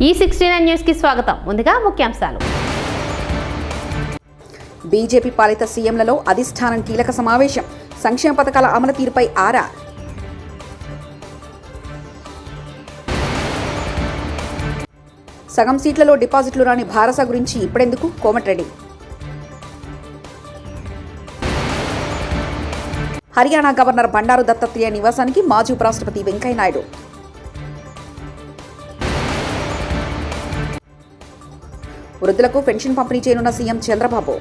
E69 news కి స్వాగతం. ముందుగా ముఖ్యాంశాలు. బీజేపీ పాలిత సీఎంలలో అధిష్టానం కీలక సమావేశం. సంక్షేమ పథకాల అమలు తీరుపై ఆరా. సగం సీట్లలో డిపాజిట్లు రాని భారస గురించి ఇప్పుడెందుకు? కోమటిరెడ్డి. హర్యానా గవర్నర్ బండారు దత్తాత్రేయ నివాసానికి మాజీ ఉపరాష్ట్రపతి వెంకయ్యనాయుడు. వృద్ధులకు పెన్షన్ పంపిణీ చేయనున్న సీఎం చంద్రబాబు.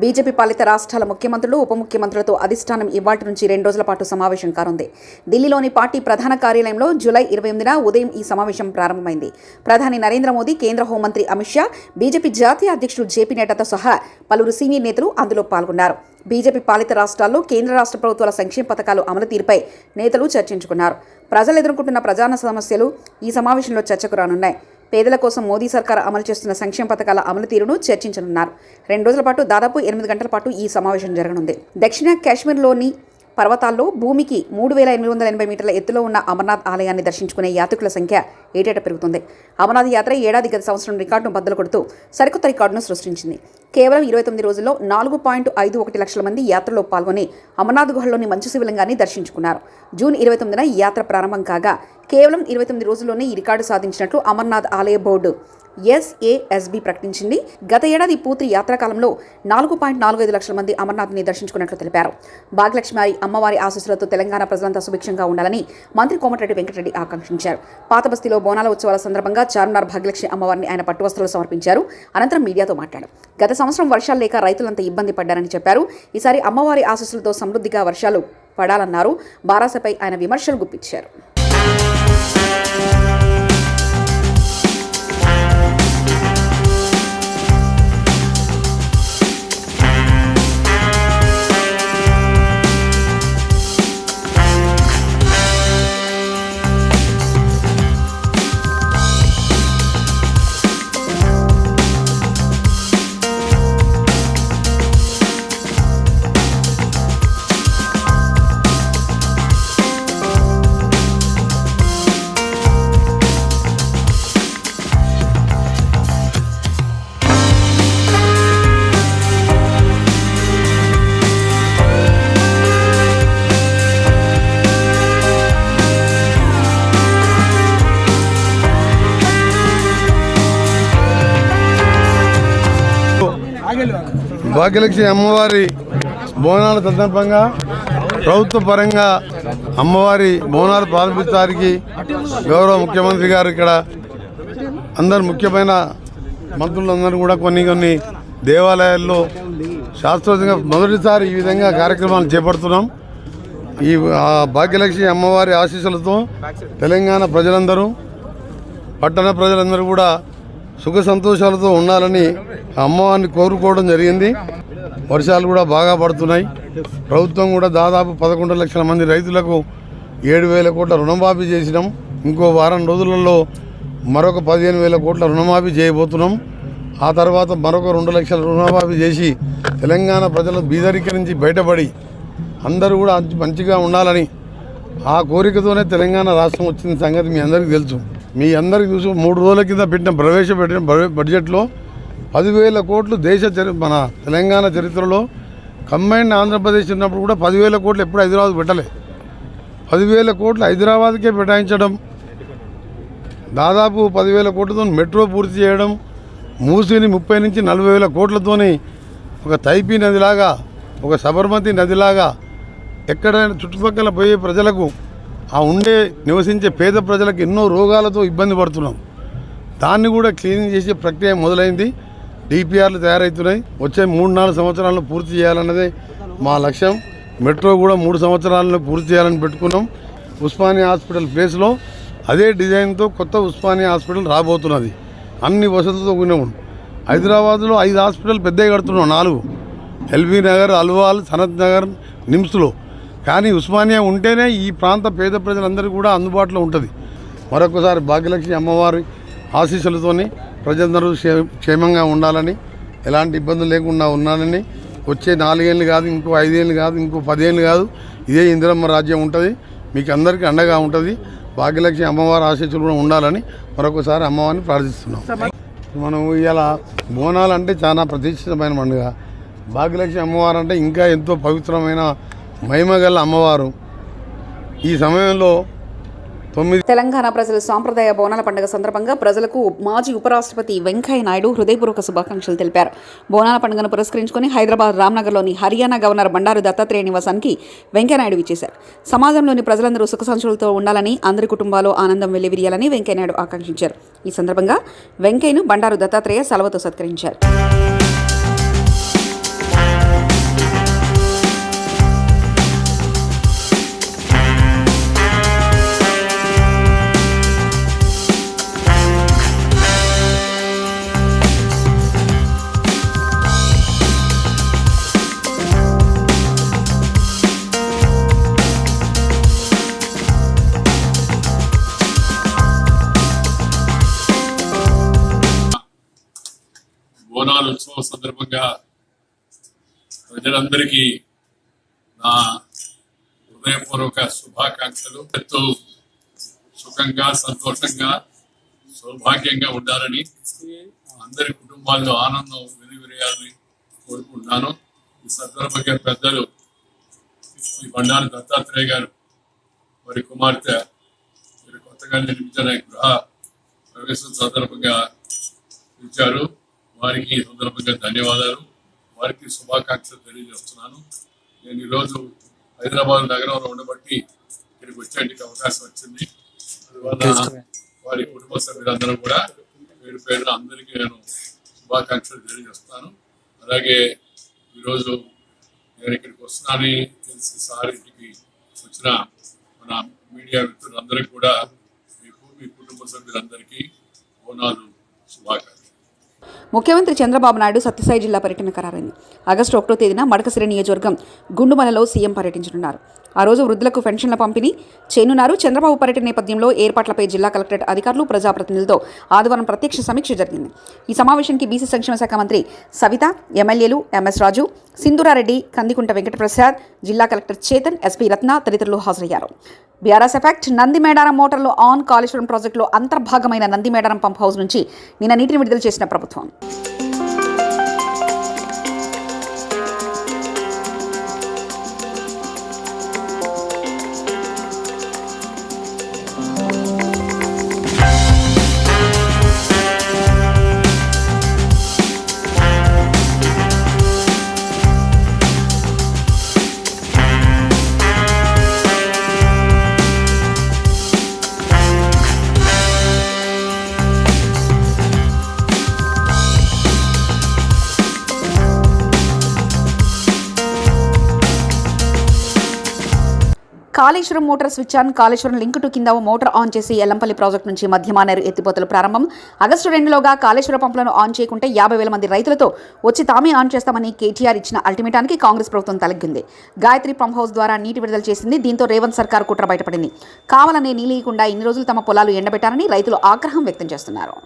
బీజేపీ పాలిత రాష్ట్రాల ముఖ్యమంత్రులు, ఉప ముఖ్యమంత్రులతో అధిష్టానం ఇవాళ్టి నుంచి 2 రోజుల పాటు సమావేశం కానుంది. ఢిల్లీలోని పార్టీ ప్రధాన కార్యాలయంలో జూలై 28న ఉదయం ఈ సమావేశం ప్రారంభమైంది. ప్రధాని నరేంద్ర మోదీ, కేంద్ర హోంమంత్రి అమిత్ షా, బీజేపీ జాతీయ అధ్యక్షుడు జేపీ నడ్డాతో సహా పలువురు సీనియర్ నేతలు అందులో పాల్గొన్నారు. బీజేపీ పాలిత రాష్ట్రాల్లో కేంద్ర రాష్ట్ర ప్రభుత్వాల సంక్షేమ పథకాలు అమలు తీరుపై నేతలు చర్చించుకున్నారు. ప్రజలు ఎదుర్కొంటున్న ప్రధాన సమస్యలు ఈ సమావేశంలో చర్చకు రానున్నాయి. పేదల కోసం మోదీ సర్కార్ అమలు చేస్తున్న సంక్షేమ పథకాల అమలు తీరును చర్చించనున్నారు. 2 రోజుల పాటు దాదాపు 8 గంటల పాటు ఈ సమావేశం జరగనుంది. దక్షిణ కాశ్మీర్లోని పర్వతాల్లో భూమికి 3880 మీటర్ల ఎత్తులో ఉన్న అమర్నాథ్ ఆలయాన్ని దర్శించుకునే యాత్రికుల సంఖ్య ఏటేటా పెరుగుతుంది. అమర్నాథ్ యాత్ర ఏడాది గత సంవత్సరం రికార్డును బద్దలు కొడుతూ సరికొత్త రికార్డును సృష్టించింది. కేవలం 29 రోజుల్లో 4.51 లక్షల మంది యాత్రలో పాల్గొని అమర్నాథ్ గుహలోని మంచు శివలింగాన్ని దర్శించుకున్నారు. జూన్ 29న ఈ యాత్ర ప్రారంభం కాగా కేవలం 29 రోజుల్లోనే ఈ రికార్డు సాధించినట్లు అమర్నాథ్ ఆలయ బోర్డు SASB ప్రకటించింది. గత ఏడాది పూర్తి యాత్రాకాలంలో 4.45 లక్షల మంది అమర్నాథ్ని దర్శించుకున్నట్లు తెలిపారు. భాగ్యలక్ష్మి అమ్మవారి ఆశీస్సులతో తెలంగాణ ప్రజలంతా సుభిక్షంగా ఉండాలని మంత్రి కోమటిరెడ్డి వెంకటరెడ్డి ఆకాంక్షించారు. పాతబస్తీలో బోనాల ఉత్సవాల సందర్భంగా చార్మినార్ భాగ్యలక్ష్మి అమ్మవారిని ఆయన పట్టువస్త్రాలు సమర్పించారు. అనంతరం మీడియాతో మాట్లాడారు. గత సంవత్సరం వర్షాలు లేక రైతులంతా ఇబ్బంది పడ్డారని చెప్పారు. ఈసారి అమ్మవారి ఆశీస్సులతో సమృద్ధిగా వర్షాలు పడాలన్నారు. బారాసపై ఆయన విమర్శలు గుప్పించారు. భాగ్యలక్ష్మి అమ్మవారి బోనాల సందర్భంగా ప్రభుత్వ పరంగా అమ్మవారి బోనాలు ప్రారంభించడానికి గౌరవ ముఖ్యమంత్రి గారు ఇక్కడ అందరు ముఖ్యమైన మంత్రులందరూ కూడా కొన్ని దేవాలయాల్లో శాస్త్రోక్తంగా మొదటిసారి ఈ విధంగా కార్యక్రమాలు చేపడుతున్నాం. ఈ భాగ్యలక్ష్మి అమ్మవారి ఆశీస్సులతో తెలంగాణ ప్రజలందరూ, పట్టణ ప్రజలందరూ కూడా సుఖ సంతోషాలతో ఉండాలని అమ్మవారిని కోరుకోవడం జరిగింది. వర్షాలు కూడా బాగా పడుతున్నాయి. ప్రభుత్వం కూడా దాదాపు 11 లక్షల మంది రైతులకు 7,000 కోట్ల రుణమాఫీ చేసినాం. ఇంకో వారం రోజులలో మరొక 15,000 కోట్ల రుణమాఫీ చేయబోతున్నాం. ఆ తర్వాత మరొక 2 లక్షల రుణమాఫీ చేసి తెలంగాణ ప్రజలు బీదరికరించి బయటపడి అందరూ కూడా మంచిగా ఉండాలని ఆ కోరికతోనే తెలంగాణ రాష్ట్రం వచ్చిన సంగతి మీ అందరికీ తెలుసు. మీ అందరికీ చూసి 3 రోజుల కింద ప్రవేశపెట్టిన బడ్జెట్లో 10,000 కోట్లు మన తెలంగాణ చరిత్రలో కంబైన్డ్ ఆంధ్రప్రదేశ్ ఉన్నప్పుడు కూడా 10,000 కోట్లు ఎప్పుడు హైదరాబాద్ పెట్టలే. 10,000 కోట్లు హైదరాబాద్కే కేటాయించడం, దాదాపు 10,000 కోట్లతో మెట్రో పూర్తి చేయడం, మూసిని 30 నుంచి 40,000 కోట్లతోని ఒక తైపీ నదిలాగా, ఒక సబర్మతి నదిలాగా ఎక్కడైనా చుట్టుపక్కల పోయే ప్రజలకు, ఆ నివసించే పేద ప్రజలకు ఎన్నో రోగాలతో ఇబ్బంది పడుతున్నాం. దాన్ని కూడా క్లీనింగ్ చేసే ప్రక్రియ మొదలైంది. DPRలు తయారవుతున్నాయి. వచ్చే 3-4 సంవత్సరాలను పూర్తి చేయాలన్నదే మా లక్ష్యం. మెట్రో కూడా 3 సంవత్సరాలను పూర్తి చేయాలని పెట్టుకున్నాం. ఉస్మానియా హాస్పిటల్ ప్లేస్లో అదే డిజైన్తో కొత్త ఉస్మానియా హాస్పిటల్ రాబోతున్నది. అన్ని వసతులతో కూడినాము. హైదరాబాద్లో 5 హాస్పిటల్ పెద్దగా కడుతున్నాం, 4 LB నగర్, అల్వాల్, సనత్ నగర్, నిమ్స్లో. కానీ ఉస్మానియా ఉంటేనే ఈ ప్రాంత పేద ప్రజలందరికీ కూడా అందుబాటులో ఉంటుంది. మరొకసారి భాగ్యలక్ష్మి అమ్మవారి ఆశీస్సులతోని ప్రజలందరూ క్షేమంగా ఉండాలని, ఎలాంటి ఇబ్బందులు లేకుండా ఉండాలని, వచ్చే 4 ఏళ్ళు కాదు, ఇంకో 5 ఏళ్ళు కాదు, ఇంకో 10 ఏళ్ళు కాదు, ఇదే ఇందిరమ్మ రాజ్యం ఉంటుంది. మీకు అందరికీ అండగా ఉంటుంది. భాగ్యలక్ష్మి అమ్మవారి ఆశీస్సులు కూడా ఉండాలని మరొకసారి అమ్మవారిని ప్రార్థిస్తున్నాం. మనం ఇలా బోనాలు అంటే చాలా ప్రతిష్ఠితమైన పండుగ. భాగ్యలక్ష్మి అమ్మవారు అంటే ఇంకా ఎంతో పవిత్రమైన మహిమగల అమ్మవారు. ఈ సమయంలో తెలంగాణ ప్రజలు సాంప్రదాయ బోనాల పండుగ సందర్భంగా ప్రజలకు మాజీ ఉపరాష్ట్రపతి వెంకయ్య నాయుడు హృదయపూర్వక శుభాకాంక్షలు తెలిపారు. బోనాల పండుగను పురస్కరించుకుని హైదరాబాద్ రామ్నగర్లోని హర్యానా గవర్నర్ బండారు దత్తాత్రేయ నివాసానికి వెంకయ్య నాయుడు విచ్చేశారు. సమాజంలోని ప్రజలందరూ సుఖ సంతోషాలతో ఉండాలని, అందరి కుటుంబాల్లో ఆనందం వెల్లివిరియాలని వెంకయ్య నాయుడు ఆకాంక్షించారు. ఈ సందర్భంగా వెంకయ్యను బండారు దత్తాత్రేయ సెలవుతో సత్కరించారు. బోనాలు ఉత్సవం సందర్భంగా ప్రజలందరికీ నా హృదయపూర్వక శుభాకాంక్షలు. ఎంతో సుఖంగా, సంతోషంగా, సౌభాగ్యంగా ఉండాలని, అందరి కుటుంబాల్లో ఆనందం వెలువరియాలని కోరుకుంటున్నాను. ఈ సందర్భంగా పెద్దలు శ్రీ బండారు దత్తాత్రేయ గారు వారి కుమార్తె మీరు కొత్తగా నిర్మించిన గృహ ప్రవేశం సందర్భంగా ఇచ్చారు. వారికి ఈ సందర్భంగా ధన్యవాదాలు, వారికి శుభాకాంక్షలు తెలియజేస్తున్నాను. నేను ఈరోజు హైదరాబాద్ నగరంలో ఉండబట్టి ఇక్కడికి వచ్చేందుకు అవకాశం వచ్చింది. అందువల్ల వారి కుటుంబ సభ్యులందరూ కూడా పేరు పేరున అందరికీ నేను శుభాకాంక్షలు తెలియజేస్తున్నాను. అలాగే ఈరోజు నేను ఇక్కడికి వస్తున్నానని తెలిసి సార్ ఇంటికి వచ్చిన మన మీడియా మిత్రులందరికీ కూడా మీ కుటుంబ సభ్యులందరికీ బోనాలు శుభాకాంక్షలు. ముఖ్యమంత్రి చంద్రబాబు నాయుడు సత్యసాయి జిల్లా పర్యటన ఖరారైంది. ఆగస్టు 1వ తేదీన మడకసిరి నియోజకవర్గం గుండుమలలో సీఎం పర్యటించనున్నారు. ఆ రోజు వృద్ధులకు పెన్షన్ల పంపిణీ చేయనున్నారు. చంద్రబాబు పర్యటన నేపథ్యంలో ఏర్పాట్లపై జిల్లా కలెక్టరేట్ అధికారులు, ప్రజాప్రతినిధులతో ఆదివారం ప్రత్యక్ష సమీక్ష జరిగింది. ఈ సమావేశానికి బీసీ సంక్షేమ శాఖ మంత్రి సవిత, ఎమ్మెల్యేలు ఎంఎస్ రాజు, సింధూరారెడ్డి, కందికుంట వెంకటప్రసాద్, జిల్లా కలెక్టర్ చేతన్, ఎస్పీ రత్న తదితరులు హాజరయ్యారు. బీఆర్ఎస్ ఎఫెక్ట్ నందిమేడారం మోటార్లో ఆన్ కాళేశ్వరం ప్రాజెక్టులో అంతర్భాగమైన నందిమేడారం పంప్ హౌస్ నుంచి నిన్న నీటిని విడుదల చేసిన ప్రభుత్వం Kaleshwaram motor switch on, Kaleshwaram link to కింద మోటార్ ఆన్ చేసి ఎల్లంపల్లి ప్రాజెక్టు నుంచి మధ్యమానేరు ఎత్తిపోతలు ప్రారంభం. ఆగస్టు 2లోగా కాళేశ్వర పంపులను ఆన్ చేయకుంటే 50,000 మంది రైతులతో వచ్చి తామే ఆన్ చేస్తామని కేటీఆర్ ఇచ్చిన అల్టిమేటానికి కాంగ్రెస్ ప్రభుత్వం తలగ్గింది. గాయత్రి పంప్ హౌస్ ద్వారా నీటి విడుదల చేసింది. దీంతో రేవంత్ సర్కార్ కుట్ర బయటపడింది. కావాలనే నీలియకుండా ఇన్ని రోజులు తమ పొలాలు ఎండబెట్టారని రైతులు ఆగ్రహం వ్యక్తం చేస్తున్నారు.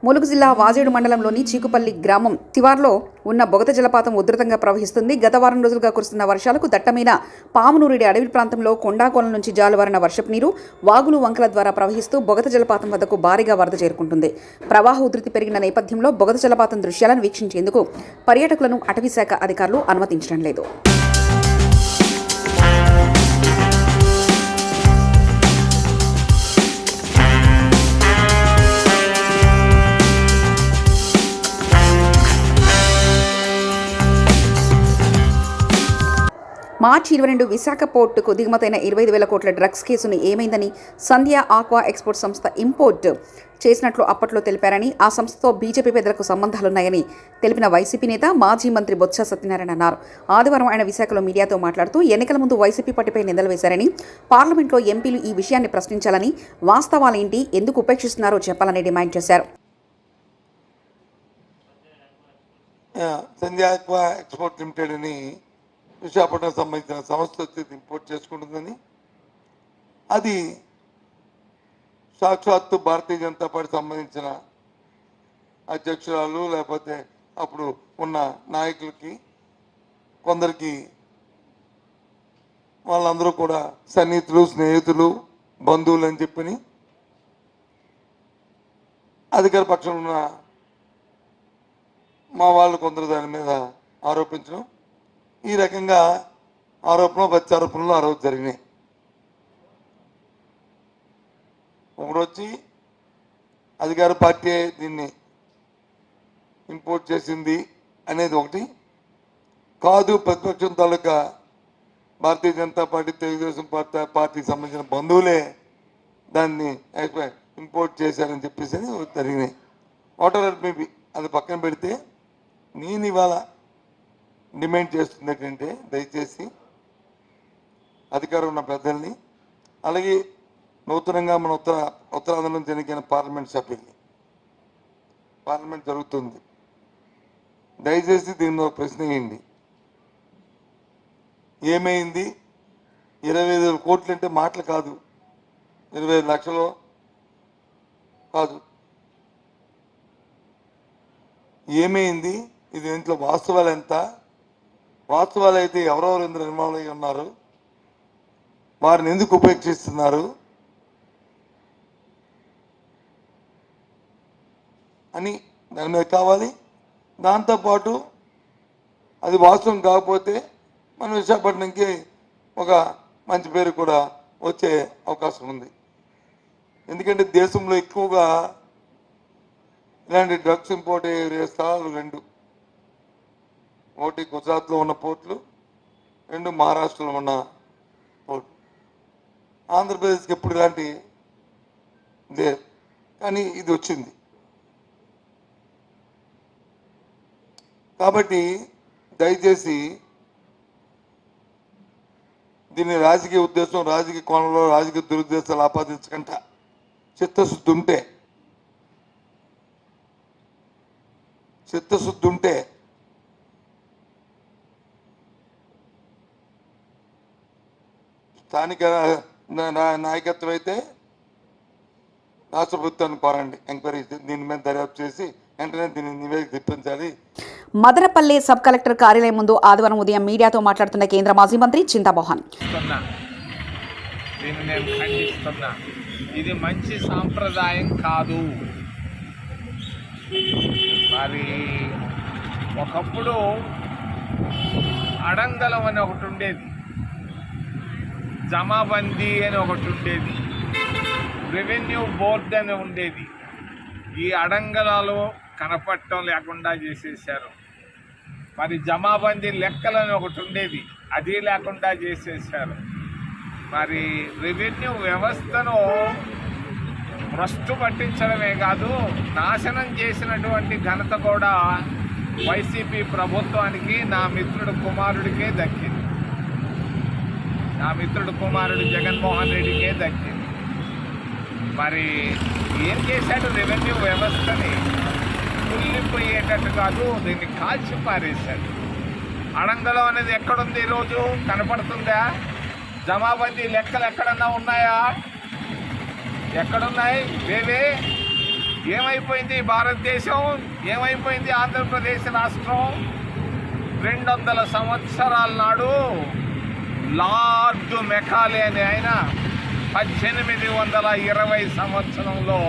ములుగు జిల్లా వాజేడు మండలంలోని చీకుపల్లి గ్రామం తివార్లో ఉన్న బొగత జలపాతం ఉధృతంగా ప్రవహిస్తుంది. గత వారం రోజులుగా కురుస్తున్న వర్షాలకు దట్టమైన పామునూరిడి అడవి ప్రాంతంలో కొండాకోల నుంచి జాలువారిన వర్షపు నీరు వాగులు, వంకల ద్వారా ప్రవహిస్తూ బొగత జలపాతం వద్దకు భారీగా వరద చేరుకుంటుంది. ప్రవాహ ఉధృతి పెరిగిన నేపథ్యంలో బొగత జలపాతం దృశ్యాలను వీక్షించేందుకు పర్యాటకులను అటవీశాఖ అధికారులు అనుమతించడం లేదు. మార్చి 22 విశాఖ పోర్టుకు దిగుమతైన 25,000 కోట్ల డ్రగ్స్ కేసును ఏమైందని సంధ్య ఆక్వా ఎక్స్పోర్ట్ సంస్థ ఇంపోర్ట్ చేసినట్లు అప్పట్లో తెలిపారని, ఆ సంస్థతో బీజేపీ పెద్దలకు సంబంధాలున్నాయని తెలిపిన వైసీపీ నేత మాజీ మంత్రి బొత్స సత్యనారాయణ అన్నారు. ఆదివారం ఆయన విశాఖలో మీడియాతో మాట్లాడుతూ ఎన్నికల ముందు వైసీపీ పార్టీపై నిందలు వేశారని, పార్లమెంట్లో ఎంపీలు ఈ విషయాన్ని ప్రశ్నించాలని, వాస్తవాలేంటి, ఎందుకు ఉపేక్షిస్తున్నారో చెప్పాలని డిమాండ్ చేశారు. సంధ్యా ఆక్వా ఎక్స్పోర్ట్ లిమిటెడ్ అని విశాఖపట్నం సంబంధించిన సంస్థ వచ్చి ఇంపోర్ట్ చేసుకుంటుందని, అది సాక్షాత్తు భారతీయ జనతా పార్టీ సంబంధించిన అధ్యక్షురాలు లేకపోతే అప్పుడు ఉన్న నాయకులకి కొందరికి వాళ్ళందరూ కూడా సన్నిహితులు, స్నేహితులు, బంధువులు అని చెప్పని అధికార పక్షంలో ఉన్న మా వాళ్ళు కొందరు దాని మీద ఆరోపించడం, ఈ రకంగా ఆరోపణలు ప్రత్యారోపణలు ఆ రోజు జరిగినాయి. ఒకరోజు అధికార పార్టీ దీన్ని ఇంపోర్ట్ చేసింది అనేది ఒకటి కాదు, ప్రతిపక్షం తాలూకా భారతీయ జనతా పార్టీ, తెలుగుదేశం పార్టీకి సంబంధించిన బంధువులే దాన్ని ఇంపోర్ట్ చేశారని చెప్పేసి జరిగినాయి. వాటర్ మేబీ అది పక్కన పెడితే నేను ఇవాళ డిమాండ్ చేస్తుంది ఏంటంటే, దయచేసి అధికారం ఉన్న పెద్దల్ని, అలాగే నూతనంగా మన ఉత్తరాంధ్ర నుంచి ఎన్నికైన పార్లమెంట్ సభ్యుల్ని, పార్లమెంట్ జరుగుతుంది, దయచేసి దీన్ని ఒక ప్రశ్న వేయండి. ఏమైంది? 25,000 కోట్లు అంటే మాటలు కాదు, 25 లక్షలు కాదు. ఏమైంది? ఇది ఇంట్లో వాస్తవాలు ఎంత? వాస్తవాలు అయితే ఎవరెవరు ఇందులో ఇన్వాల్వ్ అయి ఉన్నారు, వారిని ఎందుకు ఉపేక్షిస్తున్నారు అని దాని మీద కావాలి. దాంతోపాటు అది వాస్తవం కాకపోతే మన విశాఖపట్నంకి ఒక మంచి పేరు కూడా వచ్చే అవకాశం ఉంది. ఎందుకంటే దేశంలో ఎక్కువగా ఇలాంటి డ్రగ్స్ ఇంపోర్ట్ అయ్యే స్థలాలు రెండు, ఒకటి గుజరాత్లో ఉన్న పోర్ట్లు, రెండు మహారాష్ట్రలో ఉన్న పోర్ట్లు. ఆంధ్రప్రదేశ్కి ఎప్పుడు ఇలాంటి లేదు, కానీ ఇది వచ్చింది. కాబట్టి దయచేసి దీన్ని రాజకీయ ఉద్దేశం, రాజకీయ కోణంలో రాజకీయ దురుద్దేశాలు ఆపాదించకుండా చిత్తశుద్ధి ఉంటే స్థానిక నాయకత్వం అయితే రాష్ట్ర ప్రభుత్వాన్ని కోరండి, ఎంక్వైరీ దీని మీద దర్యాప్తు చేసి వెంటనే దీన్ని నివేదిక తెప్పించాలి. మదనపల్లె సబ్ కలెక్టర్ కార్యాలయం ముందు ఆదివారం ఉదయం మీడియాతో మాట్లాడుతున్న కేంద్ర మాజీ మంత్రి చింతామోహన్. దీన్ని నేను ఖండిస్తున్నా. ఇది మంచి సాంప్రదాయం కాదు. మరి ఒకప్పుడు అడంగలం అని ఒకటి ఉండేది, జమాబందీ అని ఒకటి ఉండేది, రెవెన్యూ బోర్డు అని ఉండేది. ఈ అడంగలాలు కనపడటం లేకుండా చేసేసారు. మరి జమాబందీ లెక్కలని ఒకటి ఉండేది, అది లేకుండా చేసేసారు. మరి రెవెన్యూ వ్యవస్థను భ్రష్టు పట్టించడమే కాదు, నాశనం చేసినటువంటి ఘనత కూడా వైసీపీ ప్రభుత్వానికి, నా మిత్రుడు కుమారుడికే దక్కింది. నా మిత్రుడు కుమారుడు జగన్మోహన్ రెడ్డికే దక్కింది. మరి ఏం చేశాడు? రెవెన్యూ వ్యవస్థని కుళ్ళిపోయేటట్టు కాదు, దీన్ని కాల్చి పారేశాడు. అడంగలం అనేది ఎక్కడుంది? ఈరోజు కనపడుతుందా? జమాబందీ లెక్కలు ఎక్కడన్నా ఉన్నాయా? ఎక్కడున్నాయి? లేవే. ఏమైపోయింది భారతదేశం? ఏమైపోయింది ఆంధ్రప్రదేశ్ రాష్ట్రం? 200 సంవత్సరాల నాడు లార్డ్ మెకాలే అనే ఆయన 1820 సంవత్సరంలో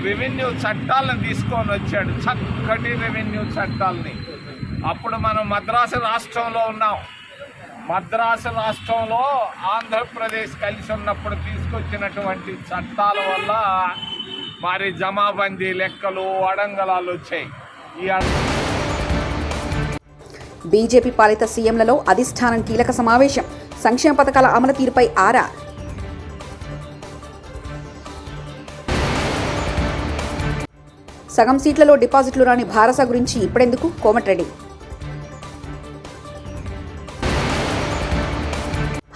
రెవెన్యూ చట్టాలను తీసుకొని వచ్చాడు, చక్కటి రెవెన్యూ చట్టాలని. అప్పుడు మనం మద్రాసు రాష్ట్రంలో ఉన్నాం. మద్రాసు రాష్ట్రంలో ఆంధ్రప్రదేశ్ కలిసి ఉన్నప్పుడు తీసుకొచ్చినటువంటి చట్టాల వల్ల మరి జమాబందీ లెక్కలు, అడంగలాలు వచ్చాయి. బీజేపీ పాలిత సీఎంలలో అధిష్టానం కీలక సమావేశం, సంక్షేమ పథకాల అమలు తీరుపై ఆరా. సగం సీట్లలో డిపాజిట్లు రాని భారస గురించి ఇప్పుడెందుకు? కోమటిరెడ్డి.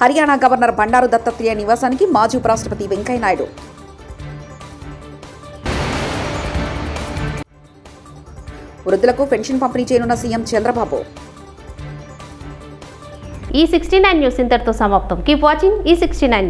హర్యానా గవర్నర్ బండారు దత్తాత్రేయ నివాసానికి మాజీ ఉపరాష్ట్రపతి వెంకయ్యనాయుడు. వృద్ధులకు పెన్షన్ పంపిణీ చేయనున్న సీఎం చంద్రబాబు. ఈ 69 న్యూస్ ఇంతటితో సమాప్తం. కీప్ వాచింగ్ ఈ 69.